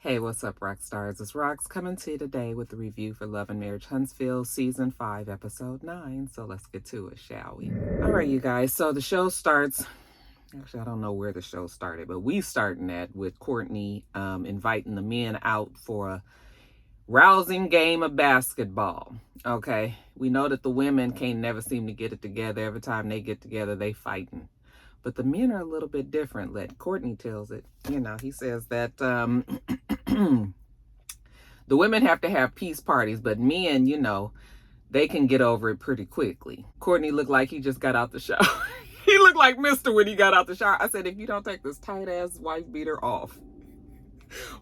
Hey, what's up, rock stars? It's Rox coming to you today with the review for Love and Marriage Huntsville, Season 5, Episode 9. So let's get to it, shall we? All right, you guys. So the show starts. Actually, I don't know where the show started, but we starting at with Courtney inviting the men out for a rousing game of basketball. Okay, we know that the women can't never seem to get it together. Every time they get together, they fighting. But the men are a little bit different. Let Courtney tells it. He says that the women have to have peace parties, but men, they can get over it pretty quickly. Courtney looked like he just got out the shower. He looked like Mr. when he got out the shower. I said, if you don't take this tight ass wife beater off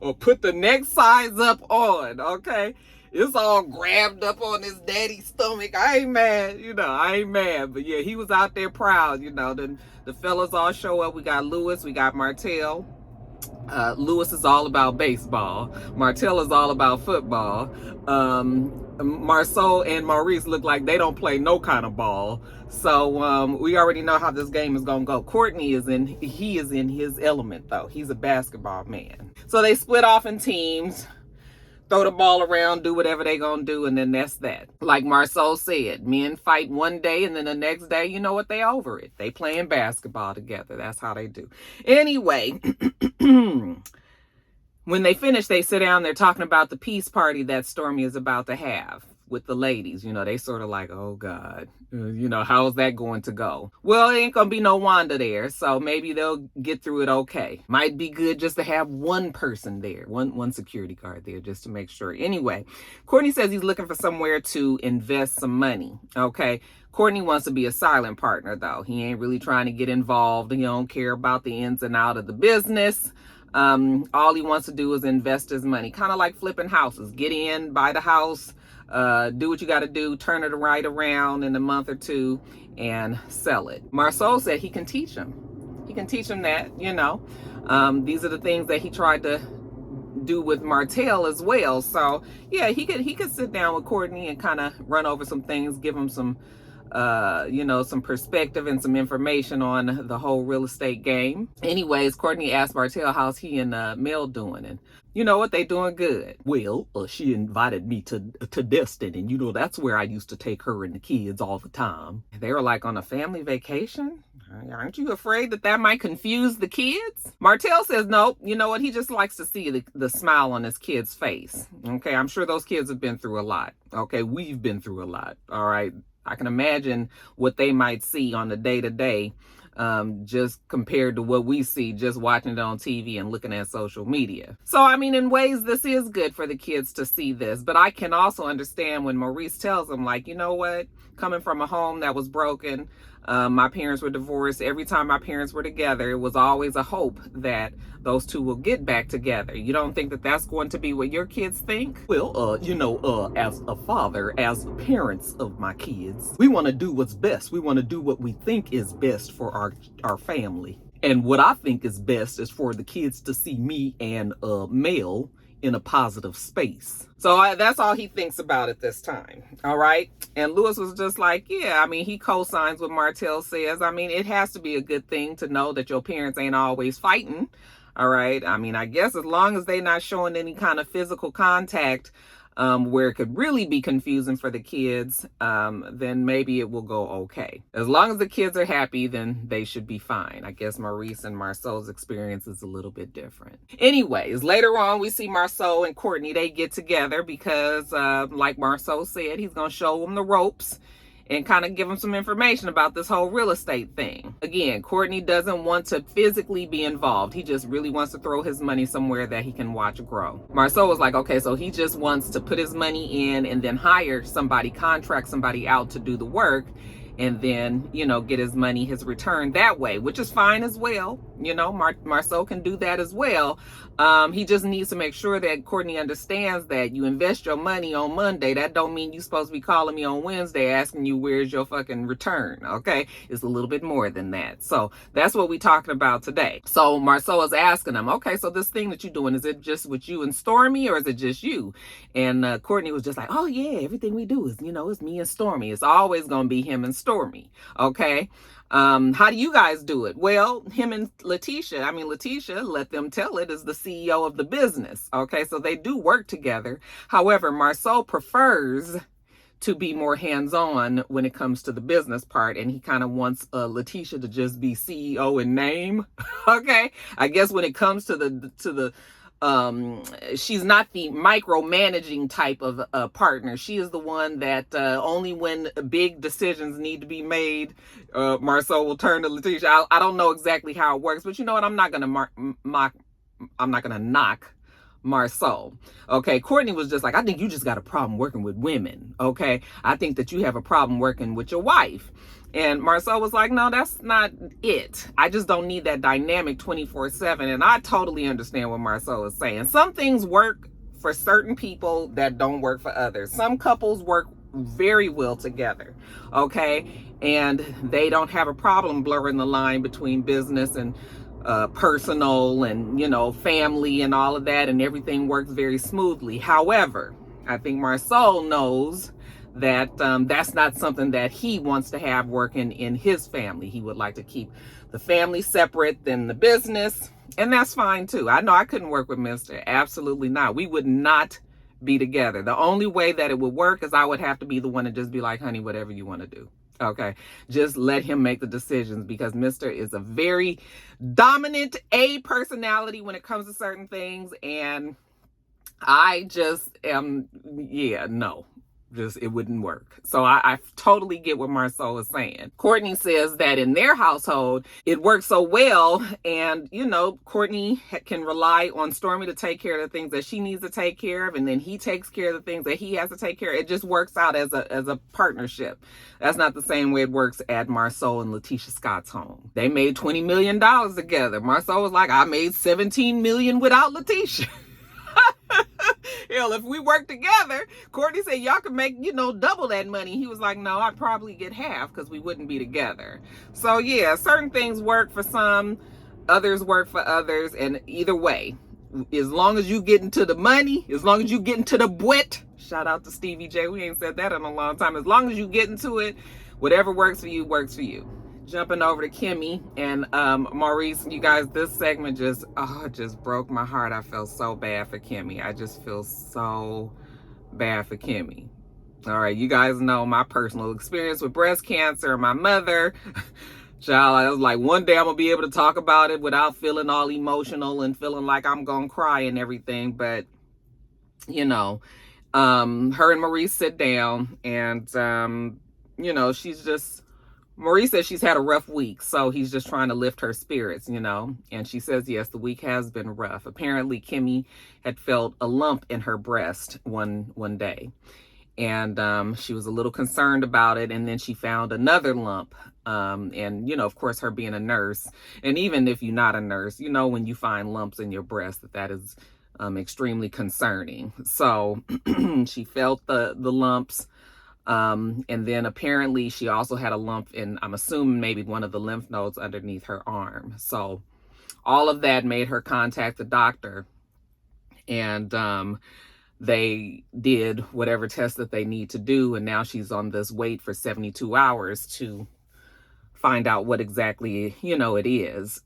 or put the neck size up on, okay? It's all grabbed up on his daddy's stomach. I ain't mad, I ain't mad. But yeah, he was out there proud, Then the fellas all show up. We got Lewis, we got Martell. Lewis is all about baseball. Martell is all about football. Marceau and Maurice look like they don't play no kind of ball. So we already know how this game is gonna go. Courtney is in his element though. He's a basketball man. So they split off in teams, throw the ball around, do whatever they gonna do, and then that's that. Like Marceau said, men fight one day and then the next day, you know what, they over it. They playing basketball together. That's how they do. Anyway, when they finish, they sit down, they're talking about the peace party that Stormy is about to have with the ladies. They sort of like, oh God, how's that going to go? Well, it ain't gonna be no Wanda there, so maybe they'll get through it okay. Might be good just to have one person there, one security guard there, just to make sure. Anyway, Courtney says he's looking for somewhere to invest some money, okay? Courtney wants to be a silent partner, though. He ain't really trying to get involved. He don't care about the ins and out of the business. All he wants to do is invest his money, kind of like flipping houses. Get in, buy the house, do what you got to do, turn it right around in a month or two, and sell it. Marceau said he can teach him. He can teach him that, These are the things that he tried to do with Martell as well. So yeah, he could sit down with Courtney and kind of run over some things, give him some some perspective and some information on the whole real estate game. Anyways, Courtney asked Martell how's he and Mel doing, and you know what, they doing good. Well, she invited me to Destin, and that's where I used to take her and the kids all the time. They were like on a family vacation. Aren't you afraid that might confuse the kids? Martell says nope. You know what? He just likes to see the smile on his kid's face. Okay, I'm sure those kids have been through a lot. Okay, we've been through a lot. All right. I can imagine what they might see on the day-to-day, just compared to what we see just watching it on TV and looking at social media. So, I mean, in ways, this is good for the kids to see this. But I can also understand when Maurice tells them, like, you know what? Coming from a home that was broken, my parents were divorced. Every time my parents were together, it was always a hope that those two will get back together. You don't think that that's going to be what your kids think? Well, as a father, as parents of my kids, we want to do what's best. We want to do what we think is best for our family. And what I think is best is for the kids to see me and Mel in a positive space. So that's all he thinks about at this time. All right. And Lewis was just like, yeah, I mean, he co-signs what Martell says. I mean, it has to be a good thing to know that your parents ain't always fighting. All right. I mean, I guess as long as they're not showing any kind of physical contact, where it could really be confusing for the kids, then maybe it will go okay. As long as the kids are happy, then they should be fine. I guess Maurice and Marceau's experience is a little bit different. Anyways, later on, we see Marceau and Courtney, they get together because, like Marceau said, he's going to show them the ropes and kind of give them some information about this whole real estate thing. Again, Courtney doesn't want to physically be involved. He just really wants to throw his money somewhere that he can watch grow. Marceau was like, okay, so he just wants to put his money in and then hire somebody, contract somebody out to do the work, and then, get his money, his return that way, which is fine as well. Marceau can do that as well. He just needs to make sure that Courtney understands that you invest your money on Monday. That don't mean you're supposed to be calling me on Wednesday asking you where's your fucking return. Okay. It's a little bit more than that. So that's what we're talking about today. So Marceau is asking him, okay, so this thing that you're doing, is it just with you and Stormy, or is it just you? And Courtney was just like, oh yeah, everything we do is, it's me and Stormy. It's always going to be him and Stormy. Okay. How do you guys do it? Well, him and Letitia, let them tell it, is the CEO of the business. Okay, so they do work together. However, Marceau prefers to be more hands-on when it comes to the business part, and he kind of wants Letitia to just be CEO in name. Okay, I guess when it comes to the she's not the micromanaging type of partner. She is the one that only when big decisions need to be made, Marceau will turn to Letitia. I don't know exactly how it works, but you know what? I'm not gonna knock Marceau. Okay, Courtney was just like, I think you just got a problem working with women. Okay, I think that you have a problem working with your wife. And Marceau was like, no, that's not it. I just don't need that dynamic 24/7. And I totally understand what Marceau is saying. Some things work for certain people that don't work for others. Some couples work very well together. Okay, and they don't have a problem blurring the line between business and personal and, you know, family and all of that, and everything works very smoothly. However, I think Marceau knows that that's not something that he wants to have working in his family. He would like to keep the family separate than the business, and that's fine too. I know I couldn't work with Mr. Absolutely not. We would not be together. The only way that it would work is I would have to be the one to just be like, honey, whatever you want to do. Okay, just let him make the decisions, because Mr. is a very dominant A personality when it comes to certain things, and I just am, yeah, no. Just, it wouldn't work. So I totally get what Marceau is saying. Courtney says that in their household, it works so well. And, you know, Courtney can rely on Stormy to take care of the things that she needs to take care of. And then he takes care of the things that he has to take care of. It just works out as a partnership. That's not the same way it works at Marceau and Letitia Scott's home. They made $20 million together. Marceau was like, I made $17 million without Letitia. Hell, if we work together, Courtney said y'all could make, you know, double that money. He was like, no, I'd probably get half because we wouldn't be together. So yeah, certain things work for some, others work for others, and either way, as long as you get into the money, as long as you get into the butt, shout out to Stevie J, we ain't said that in a long time. As long as you get into it, whatever works for you, works for you. Jumping over to Kimmy and Maurice, you guys, this segment just broke my heart. I felt so bad for Kimmy. I just feel so bad for Kimmy. All right, you guys know my personal experience with breast cancer. My mother, child, I was like, one day I'm gonna be able to talk about it without feeling all emotional and feeling like I'm gonna cry and everything. But you know, her and Maurice sit down, and you know, Maurice says she's had a rough week, so he's just trying to lift her spirits, you know. And she says, yes, the week has been rough. Apparently, Kimmy had felt a lump in her breast one day. And she was a little concerned about it. And then she found another lump. And, you know, of course, her being a nurse, and even if you're not a nurse, you know, when you find lumps in your breast, that is extremely concerning. So she felt the lumps. And then apparently she also had a lump in, I'm assuming, maybe one of the lymph nodes underneath her arm. So all of that made her contact the doctor, and they did whatever test that they need to do. And now she's on this wait for 72 hours to find out what exactly, you know, it is.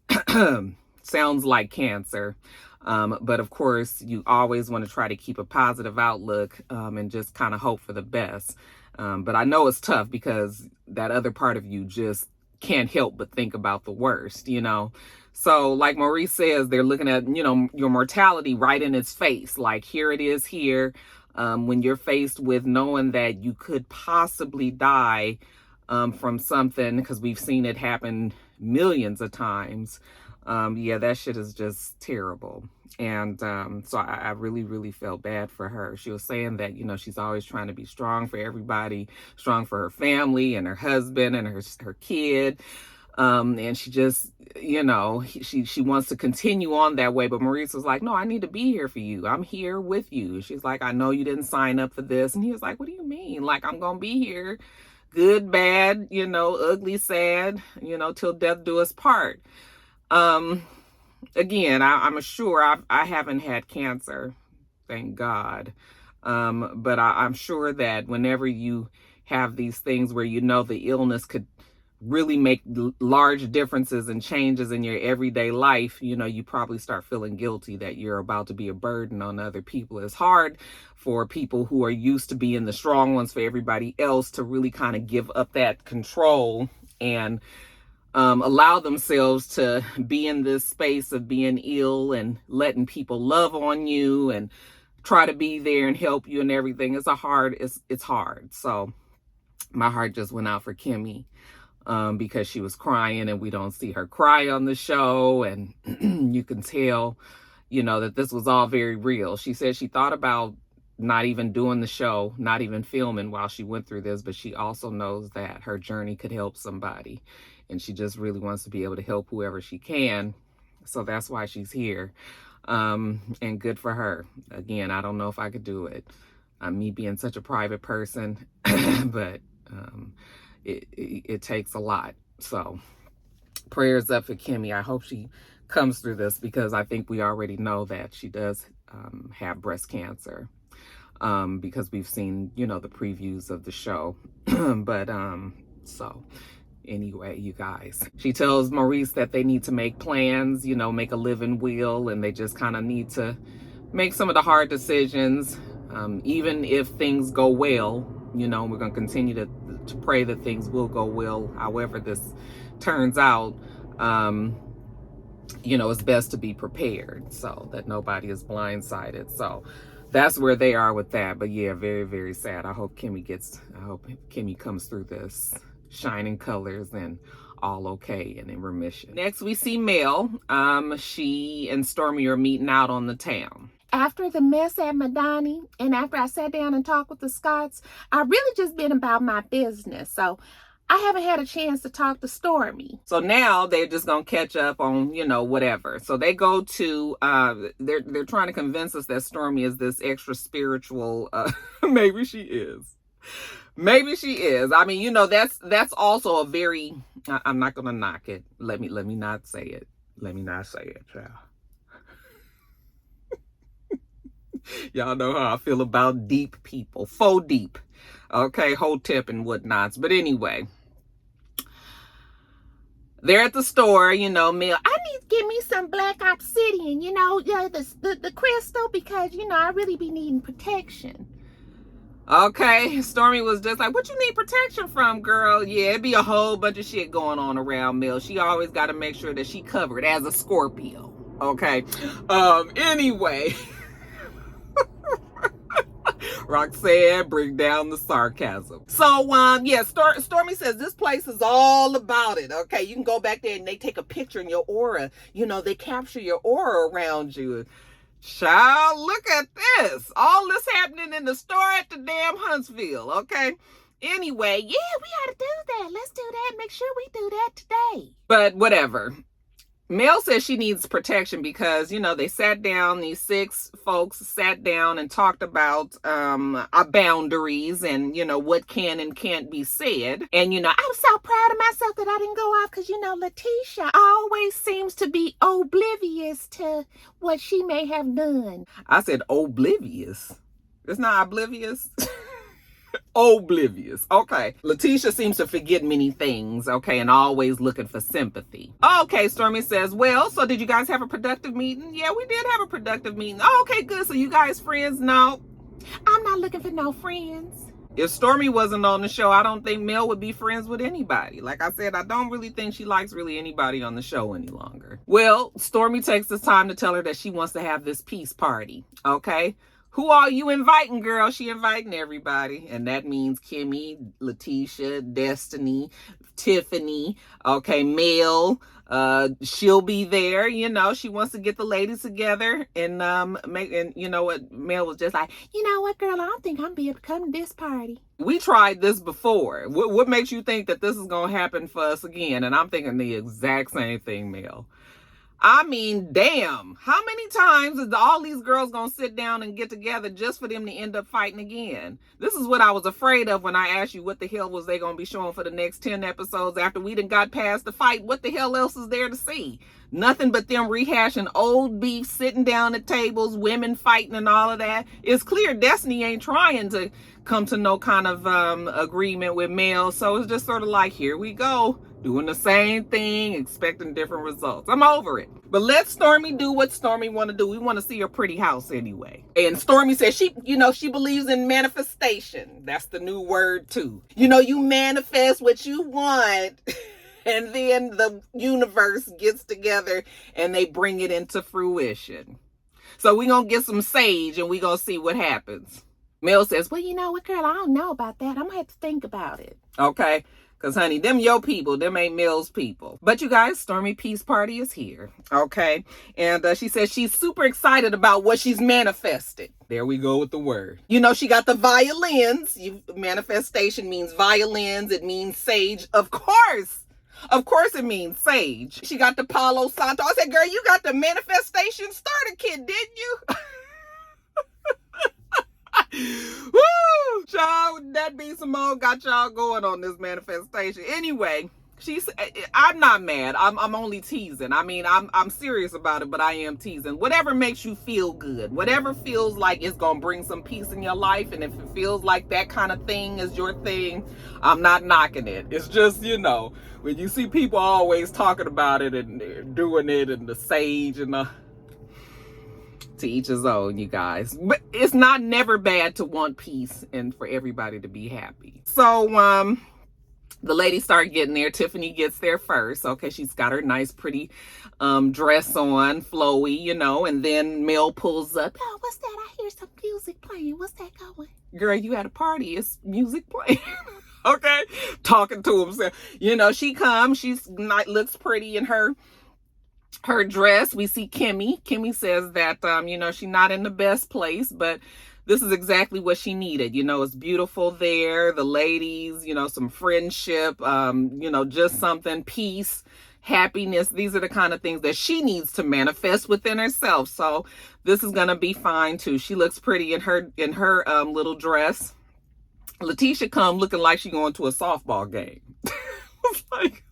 Sounds like cancer. But of course, you always want to try to keep a positive outlook and just kind of hope for the best. But I know it's tough because that other part of you just can't help but think about the worst, you know. So like Maurice says, they're looking at, you know, your mortality right in its face. Like, here it is here. When you're faced with knowing that you could possibly die from something, because we've seen it happen millions of times. Yeah, that shit is just terrible. And so I really, really felt bad for her. She was saying that, you know, she's always trying to be strong for everybody, strong for her family and her husband and her kid. And she just, you know, she wants to continue on that way. But Maurice was like, no, I need to be here for you. I'm here with you. She's like, I know you didn't sign up for this. And he was like, what do you mean? Like, I'm going to be here, good, bad, you know, ugly, sad, you know, till death do us part. Again, I'm sure I haven't had cancer, thank God. But I'm sure that whenever you have these things where you know the illness could really make large differences and changes in your everyday life, you probably start feeling guilty that you're about to be a burden on other people. It's hard for people who are used to being the strong ones for everybody else to really kind of give up that control and allow themselves to be in this space of being ill and letting people love on you and try to be there and help you and everything. It's hard. So my heart just went out for Kimmy. Because she was crying, and we don't see her cry on the show, and you can tell, that this was all very real. She said she thought about not even doing the show, not even filming while she went through this, but she also knows that her journey could help somebody, and she just really wants to be able to help whoever she can. So that's why she's here, and good for her. Again, I don't know if I could do it. Me being such a private person, but it takes a lot. So prayers up for Kimmy. I hope she comes through this, because I think we already know that she does have breast cancer, because we've seen, the previews of the show. But so anyway, you guys, she tells Maurice that they need to make plans, make a living will, and they just kind of need to make some of the hard decisions. Even if things go well, we're going to continue to pray that things will go well. However this turns out, it's best to be prepared so that nobody is blindsided. So that's where they are with that. But yeah, very, very sad. I hope Kimmy comes through this shining colors and all okay and in remission. Next, we see Mel. She and Stormy are meeting out on the town. After the mess at Madani, and after I sat down and talked with the Scotts, I really just been about my business. So I haven't had a chance to talk to Stormy. So now they're just going to catch up on, whatever. So they go to, they're trying to convince us that Stormy is this extra spiritual, maybe she is. Maybe she is. I mean, that's also a very, I'm not going to knock it. Let me not say it. Let me not say it, child. Y'all know how I feel about deep people, faux deep, okay, Hotep and whatnots. But anyway, they're at the store, Mel. I need to get me some black obsidian, the crystal, because, I really be needing protection. Okay, Stormy was just like, what you need protection from, girl? Yeah, it'd be a whole bunch of shit going on around Mel. She always got to make sure that she covered as a Scorpio, okay? Anyway. Roxanne, bring down the sarcasm. So, yeah, Stormy says this place is all about it. Okay, you can go back there and they take a picture in your aura. They capture your aura around you. Child, look at this. All this happening in the store at the damn Huntsville. Okay. Anyway, yeah, we ought to do that. Let's do that. Make sure we do that today. But whatever. Mel says she needs protection because, they sat down, these 6 folks sat down and talked about our boundaries and, what can and can't be said. And, I was so proud of myself that I didn't go off because, Letitia always seems to be oblivious to what she may have done. I said oblivious. It's not oblivious. Oblivious. Okay. Letitia seems to forget many things, okay, and always looking for sympathy. Okay, Stormy says, well, so did you guys have a productive meeting? Yeah, we did have a productive meeting. Oh, okay, good. So you guys friends? No. I'm not looking for no friends. If Stormy wasn't on the show, I don't think Mel would be friends with anybody. Like I said, I don't really think she likes really anybody on the show any longer. Well, Stormy takes this time to tell her that she wants to have this peace party, okay? Who are you inviting, girl? She inviting everybody. And that means Kimmy, Letitia, Destiny, Tiffany, okay, Mel. She'll be there, she wants to get the ladies together and you know what? Mel was just like, you know what, girl, I don't think I'm be able to come to this party. We tried this before. What makes you think that this is going to happen for us again? And I'm thinking the exact same thing, Mel. I mean, damn, how many times is all these girls gonna sit down and get together just for them to end up fighting again? This is what I was afraid of when I asked you what the hell was they gonna be showing for the next 10 episodes after we done got past the fight. What the hell else is there to see? Nothing but them rehashing old beef, sitting down at tables, women fighting and all of that. It's clear Destiny ain't trying to come to no kind of agreement with Mel. So it's just sort of like, here we go. Doing the same thing, expecting different results. I'm over it. But let Stormy do what Stormy want to do. We want to see her pretty house anyway. And Stormy says she believes in manifestation. That's the new word too. You manifest what you want. And then the universe gets together and they bring it into fruition. So we're going to get some sage and we're going to see what happens. Mel says, well, you know what, girl, I don't know about that. I'm going to have to think about it. Okay. Because, honey, them your people. Them ain't Mel's people. But you guys, Stormy Peace Party is here. Okay. And she says she's super excited about what she's manifested. There we go with the word. She got the violins. Manifestation means violins. It means sage. Of course it means sage. She got the Palo Santo. I said, girl, you got the manifestation starter kit, didn't you? Woo! Child, that be Simone got y'all going on this manifestation. Anyway, I'm not mad. I'm only teasing. I mean, I'm serious about it, but I am teasing. Whatever makes you feel good, whatever feels like it's gonna bring some peace in your life, and if it feels like that kind of thing is your thing, I'm not knocking it. It's just, when you see people always talking about it and doing it and the sage and the... To each his own, you guys. But it's not never bad to want peace and for everybody to be happy. So the ladies start getting there. Tiffany gets there first. Okay, she's got her nice pretty dress on, flowy, and then Mel pulls up. Oh, what's that? I hear some music playing. What's that going? Girl, you at a party. It's music playing. Okay, talking to himself. She comes. She's looks pretty in her dress. We see Kimmy. Kimmy says that, she's not in the best place, but this is exactly what she needed. It's beautiful there. The ladies, some friendship, just something, peace, happiness. These are the kind of things that she needs to manifest within herself. So this is going to be fine too. She looks pretty in her little dress. Letitia come looking like she going to a softball game. It's like,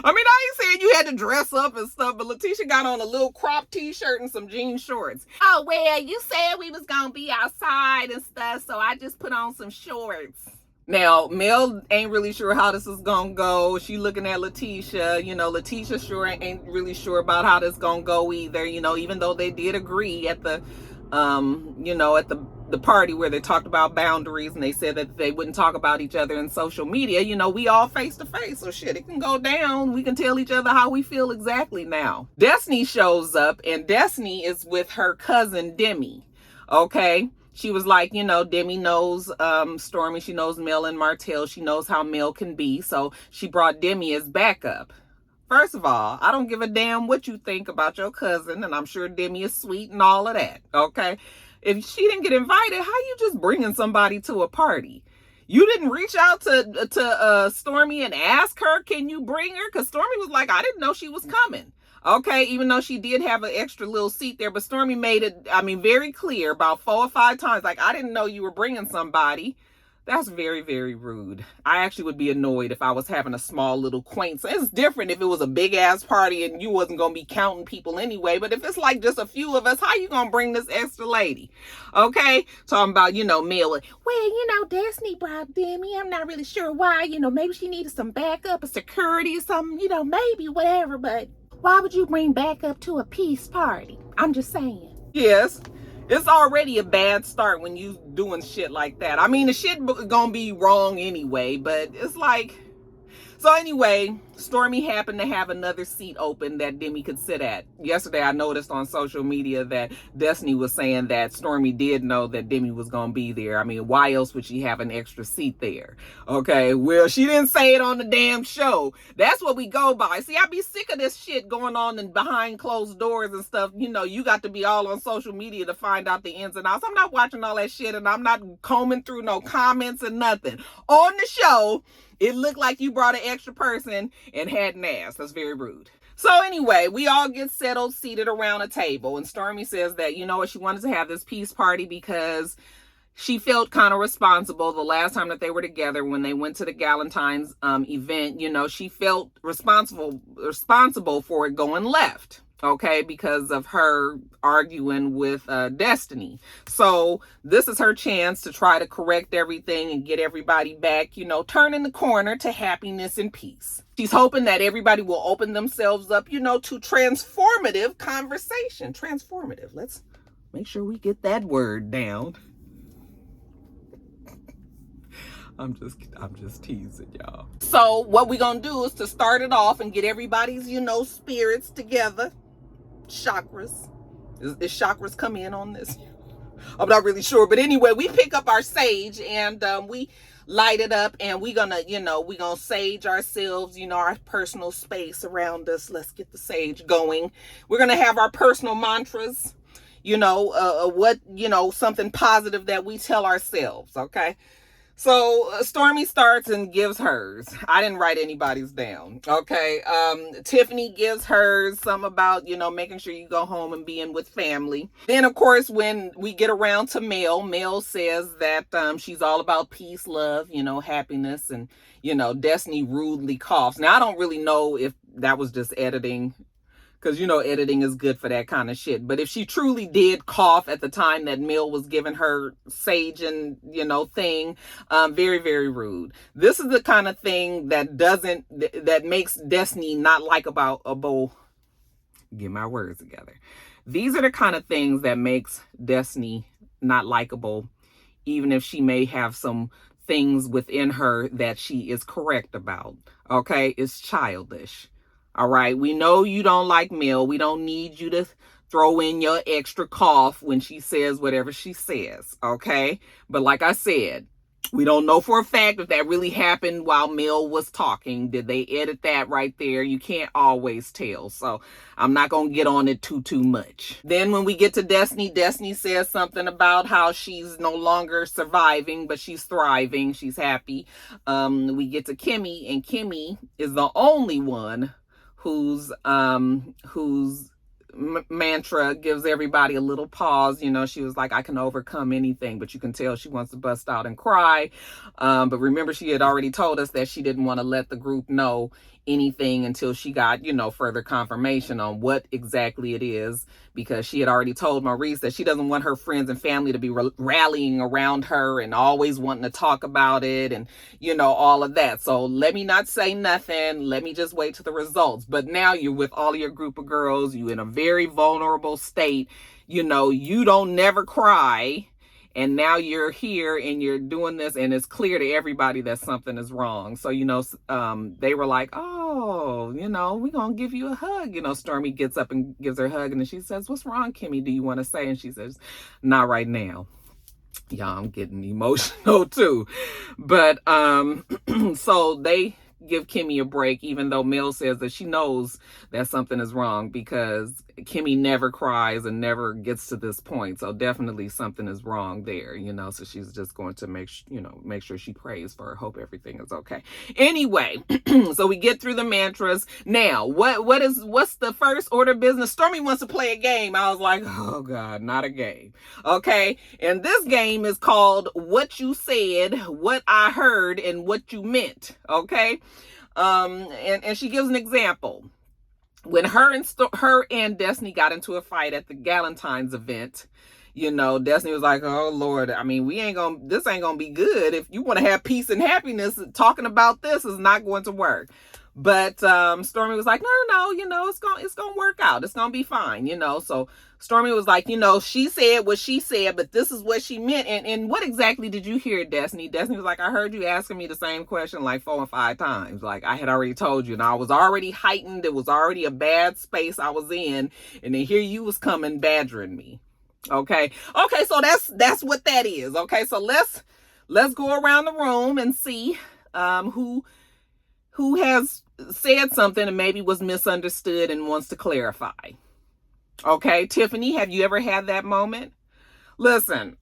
I mean, I ain't saying you had to dress up and stuff, but Letitia got on a little crop t-shirt and some jean shorts. Oh, well, you said we was going to be outside and stuff, so I just put on some shorts. Now, Mel ain't really sure how this is going to go. She looking at Letitia. Letitia sure ain't really sure about how this going to go either, even though they did agree at the the party where they talked about boundaries and they said that they wouldn't talk about each other in social media. We all face to face, so shit, it can go down. We can tell each other how we feel exactly now. Destiny shows up, and Destiny is with her cousin Demi. Okay, she was like, Demi knows Stormy, she knows Mel and Martell, she knows how Mel can be, so she brought Demi as backup. First of all, I don't give a damn what you think about your cousin, and I'm sure Demi is sweet and all of that, okay? If she didn't get invited, how you just bringing somebody to a party? You didn't reach out to Stormy and ask her, can you bring her? Because Stormy was like, I didn't know she was coming. Okay, even though she did have an extra little seat there, but Stormy made it, very clear about 4 or 5 times, like, I didn't know you were bringing somebody. That's very, very rude. I actually would be annoyed if I was having a small little quaint. So it's different if it was a big ass party and you wasn't going to be counting people anyway. But if it's like just a few of us, how you going to bring this extra lady? Okay. Talking about, Mel. Well, Destiny brought Demi. I'm not really sure why. Maybe she needed some backup or security or something, maybe whatever. But why would you bring backup to a peace party? I'm just saying. Yes. It's already a bad start when you doing shit like that. The shit gonna be wrong anyway, but it's like... So anyway, Stormy happened to have another seat open that Demi could sit at. Yesterday, I noticed on social media that Destiny was saying that Stormy did know that Demi was going to be there. Why else would she have an extra seat there? Okay, well, she didn't say it on the damn show. That's what we go by. See, I be sick of this shit going on and behind closed doors and stuff. You got to be all on social media to find out the ins and outs. I'm not watching all that shit, and I'm not combing through no comments and nothing. On the show, it looked like you brought an extra person and had an ass. That's very rude. So anyway, we all get settled, seated around a table. And Stormy says that, she wanted to have this peace party because she felt kind of responsible the last time that they were together when they went to the Galentine's event. She felt responsible for it going left. okay, because of her arguing with Destiny. So this is her chance to try to correct everything and get everybody back, turning the corner to happiness and peace. She's hoping that everybody will open themselves up, to transformative conversation. Transformative. Let's make sure we get that word down. I'm just teasing y'all. So what we're gonna do is to start it off and get everybody's, spirits together. Chakras. Is chakras come in on this? I'm not really sure. But anyway, we pick up our sage and we light it up, and we're gonna sage ourselves, our personal space around us. Let's get the sage going. We're gonna have our personal mantras, something positive that we tell ourselves, okay? So Stormy starts and gives hers. I didn't write anybody's down. Okay. Tiffany gives hers some about, making sure you go home and being with family. Then, of course, when we get around to Mel says that she's all about peace, love, happiness. And, Destiny rudely coughs. Now, I don't really know if that was just editing, because, editing is good for that kind of shit. But if she truly did cough at the time that Mel was giving her sage and, thing, very, very rude. This is the kind of thing that makes Destiny not likable. Get my words together. These are the kind of things that makes Destiny not likable, even if she may have some things within her that she is correct about. Okay? It's childish. All right. We know you don't like Mel. We don't need you to throw in your extra cough when she says whatever she says. Okay. But like I said, we don't know for a fact if that really happened while Mel was talking. Did they edit that right there? You can't always tell. So I'm not going to get on it too much. Then when we get to Destiny says something about how she's no longer surviving, but she's thriving. She's happy. We get to Kimmy, and Kimmy is the only one whose mantra gives everybody a little pause. She was like, I can overcome anything, but you can tell she wants to bust out and cry. But remember, she had already told us that she didn't want to let the group know anything until she got, further confirmation on what exactly it is, because she had already told Maurice that she doesn't want her friends and family to be rallying around her and always wanting to talk about it and, all of that. So let me not say nothing. Let me just wait to the results. But now you're with all your group of girls. You in a very vulnerable state. You don't never cry. And now you're here and you're doing this, and it's clear to everybody that something is wrong. So, they were like, oh, we're going to give you a hug. Stormy gets up and gives her a hug, and then she says, what's wrong, Kimmy? Do you want to say? And she says, not right now. Yeah, I'm getting emotional too. But so they give Kimmy a break, even though Mel says that she knows that something is wrong, because Kimmy never cries and never gets to this point. So definitely something is wrong there, so she's just going to make sure she prays for her, hope everything is okay. Anyway, so we get through the mantras. Now, what's the first order of business? Stormy wants to play a game. I was like, oh God, not a game. Okay. And this game is called What You Said, What I Heard, and What You Meant. Okay. And she gives an example. When her and Destiny got into a fight at the Galentine's event, Destiny was like, oh Lord, I mean, this ain't gonna be good. If you want to have peace and happiness, talking about this is not going to work. But Stormy was like, no, it's gonna work out. It's gonna be fine, So Stormy was like, she said what she said, but this is what she meant. And what exactly did you hear, Destiny? Destiny was like, I heard you asking me the same question like 4 or 5 times. Like, I had already told you, and I was already heightened. It was already a bad space I was in. And then here you was coming badgering me. Okay, so that's what that is. Okay, so let's go around the room and see who has said something and maybe was misunderstood and wants to clarify. Okay, Tiffany, have you ever had that moment? Listen,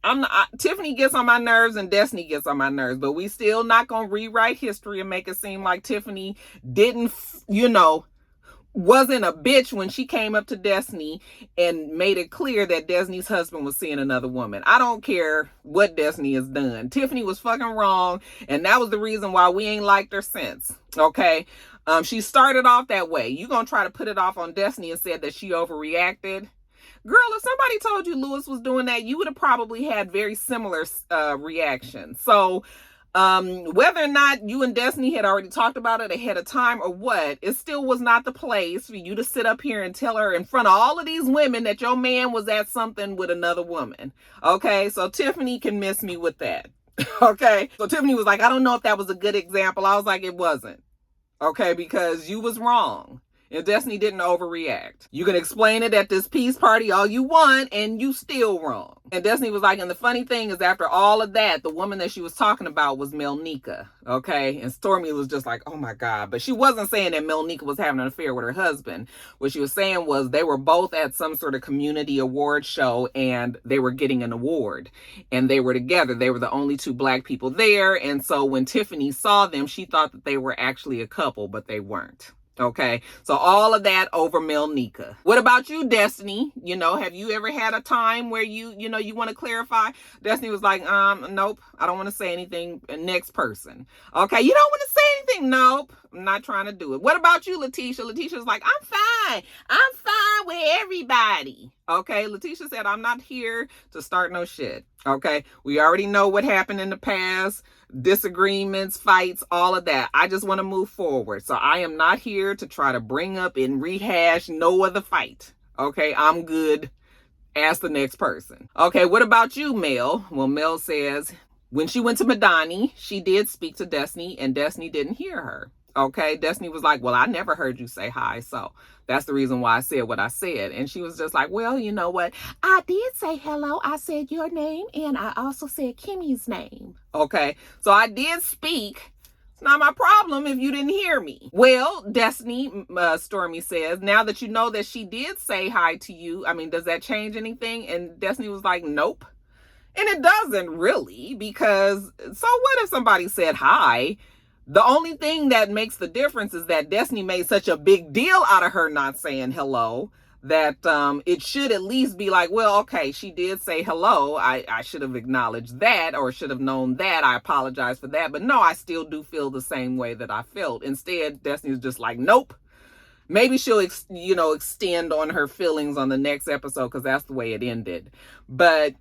Tiffany gets on my nerves and Destiny gets on my nerves, but we still not gonna rewrite history and make it seem like Tiffany didn't, wasn't a bitch when she came up to Destiny and made it clear that Destiny's husband was seeing another woman. I don't care what Destiny has done. Tiffany was fucking wrong, and that was the reason why we ain't liked her since. Okay. She started off that way. You gonna try to put it off on Destiny and said that she overreacted? Girl, if somebody told you Lewis was doing that, you would have probably had very similar reactions. So whether or not you and Destiny had already talked about it ahead of time or what, it still was not the place for you to sit up here and tell her in front of all of these women that your man was at something with another woman. Okay, so Tiffany can miss me with that. Okay, so Tiffany was like, I don't know if that was a good example. I was like, it wasn't. Okay, because you was wrong. And Destiny didn't overreact. You can explain it at this peace party all you want, and you still wrong. And Destiny was like, and the funny thing is, after all of that, the woman that she was talking about was Melnika. Okay? And Stormy was just like, oh my God. But she wasn't saying that Melnika was having an affair with her husband. What she was saying was they were both at some sort of community award show, and they were getting an award. And they were together. They were the only two black people there. And so when Tiffany saw them, she thought that they were actually a couple, but they weren't. Okay, so all of that over Melnika. What about you, Destiny? Have you ever had a time where you want to clarify? Destiny was like, nope, I don't want to say anything. Next person. Okay, you don't want to say anything? Nope, I'm not trying to do it. What about you, Letitia? Letitia's like, I'm fine. I'm fine with everybody. Okay, Letitia said, I'm not here to start no shit. Okay, we already know what happened in the past. Disagreements, fights, all of that. I just want to move forward. So I am not here to try to bring up and rehash no other fight. Okay, I'm good. Ask the next person. Okay, what about you, Mel? Well, Mel says when she went to Madani, she did speak to Destiny, and Destiny didn't hear her. Okay, Destiny was like, well, I never heard you say hi, so that's the reason why I said what I said. And she was just like, well, you know what? I did say hello. I said your name, and I also said Kimmy's name. Okay, so I did speak. It's not my problem if you didn't hear me. Well, Destiny, Stormy says, now that you know that she did say hi to you, does that change anything? And Destiny was like, nope. And it doesn't really, because so what if somebody said hi? The only thing that makes the difference is that Destiny made such a big deal out of her not saying hello that it should at least be like, well, okay, she did say hello. I should have acknowledged that, or should have known that. I apologize for that. But no, I still do feel the same way that I felt. Instead, Destiny's just like, nope. Maybe she'll, extend on her feelings on the next episode because that's the way it ended. But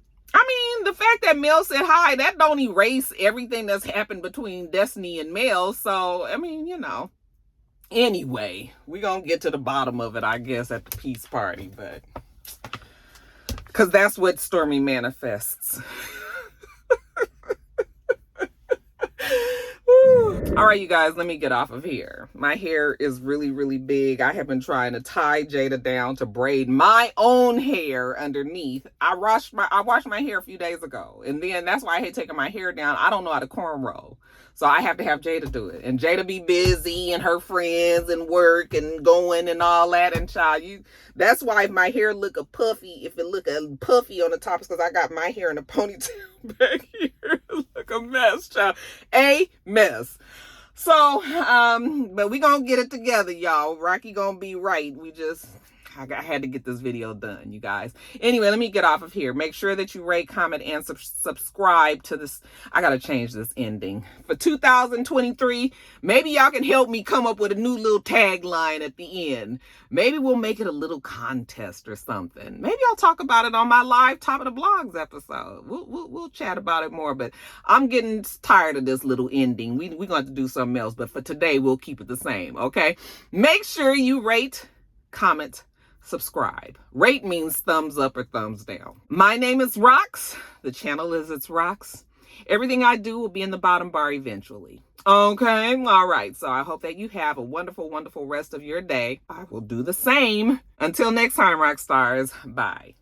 the fact that Mel said hi, that don't erase everything that's happened between Destiny and Mel. So, Anyway, we're going to get to the bottom of it, I guess, at the peace party. But, because that's what Stormy manifests. All right, you guys, let me get off of here. My hair is really, really big. I have been trying to tie Jada down to braid my own hair underneath. I washed my hair a few days ago, and then that's why I hate taking my hair down. I don't know how to cornrow. So I have to have Jada do it. And Jada be busy and her friends and work and going and all that. And child, that's why if my hair look a puffy on the top, it's because I got my hair in a ponytail back here. Look a mess, child. A mess. So, but we gonna get it together, y'all. Rocky gonna be right. I had to get this video done, you guys. Anyway, let me get off of here. Make sure that you rate, comment, and subscribe to this. I got to change this ending. For 2023, maybe y'all can help me come up with a new little tagline at the end. Maybe we'll make it a little contest or something. Maybe I'll talk about it on my live Top of the Blogs episode. We'll chat about it more, but I'm getting tired of this little ending. We're going to have to do something else, but for today, we'll keep it the same, okay? Make sure you rate, comment, subscribe. Rate means thumbs up or thumbs down. My name is Rox. The channel is itsrox. Everything I do will be in the bottom bar eventually. Okay, all right. So I hope that you have a wonderful, wonderful rest of your day. I will do the same. Until next time, rock stars. Bye.